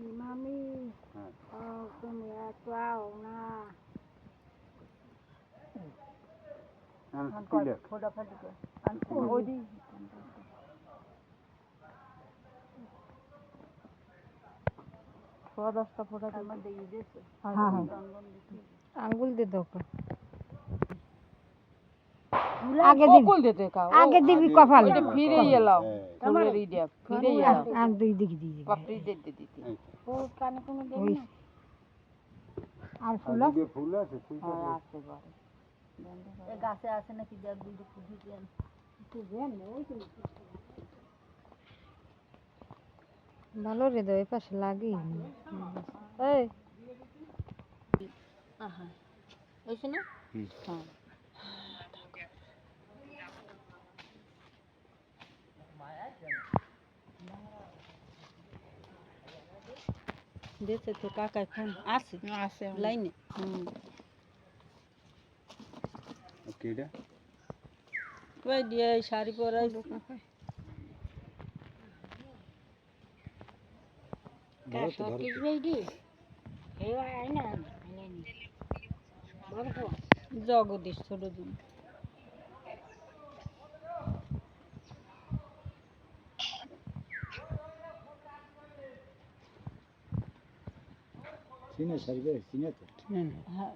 Mami, oh, kumya tuau na. Angkot, foda foda ke. Angkot, odi. Foda foda ke. Mama de ide se. हाँ आंगुल दे दो आगे दी कोल देते का आगे दी भी कफाल फिरे ये लाओ तुम्हारे रीडिया फिरे ये लाओ आन दो दिख दी पपड़ी दे दे दी वो काने को दे ना আর ফুল আছে ফুল আছে हां आसे बारे ए गाছে আছে নাকি দেখ দুটো ফুল দেন তো দেন ওই তো ভালো রে দই পাশে লাগি এই আহা ওইছে না হ্যাঁ देते तो काका फोन आसे लाइन কেডা ওই দিয়ে শাড়ি পরাই জগদীশ ছোট দিন চিনে সারিবে চিনে তো হ্যাঁ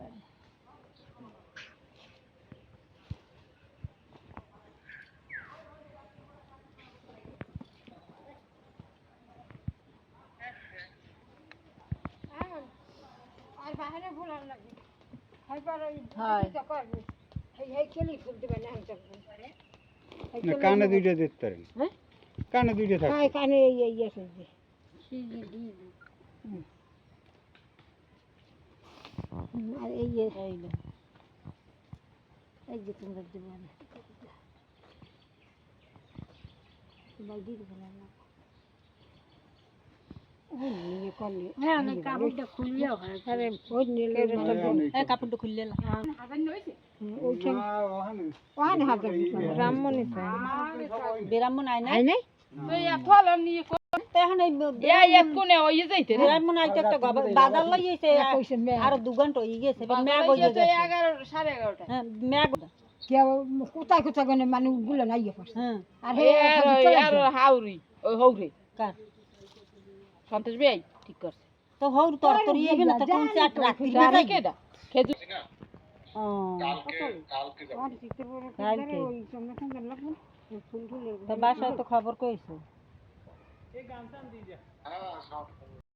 আর বাইরে ফুলার লাগে হাইবার ওই তো করবে এই খেলি ফুল দিবে না না কানে দুইটা দিতে পারেন হ্যাঁ কানে দুইটা থাকে হ্যাঁ কানে এই আছে যে আর এই এই যে তোমরা দিবে না বাইদি দিবে না নিয়ে করলে হ্যাঁ না কাপড়টা খুললে হয় আরে ওই নিলে এই কাপড়টা খুললে না হাজার নইছে ওইখানে ওখানে হাজার ব্রাহ্মণ বিরামন আই না আই নাই তো ইয়া ফলম নিয়ে এখন এই এক কোণে ওই যাইতে বিরামন আইতে একটা বাজার লইছে আর 2 ঘন্টা হই গেছে ম্যাগ হই গেছে 11 11:30 হ্যাঁ ম্যাগ কে কোথায় কোথায় গনে মানে গুলো নাই পড়ছে হ্যাঁ আর হাউরি ওই হৌরে কার সন্তোষ ভাই ঠিক করছে তো হৌর তরতরি এইবে না তো কোন চাট রাখতি না কেডা খেজু ও কালকে ওই সঙ্গে সঙ্গে লাগবে ফুল ফুল তো বাসায় তো খবর কইছো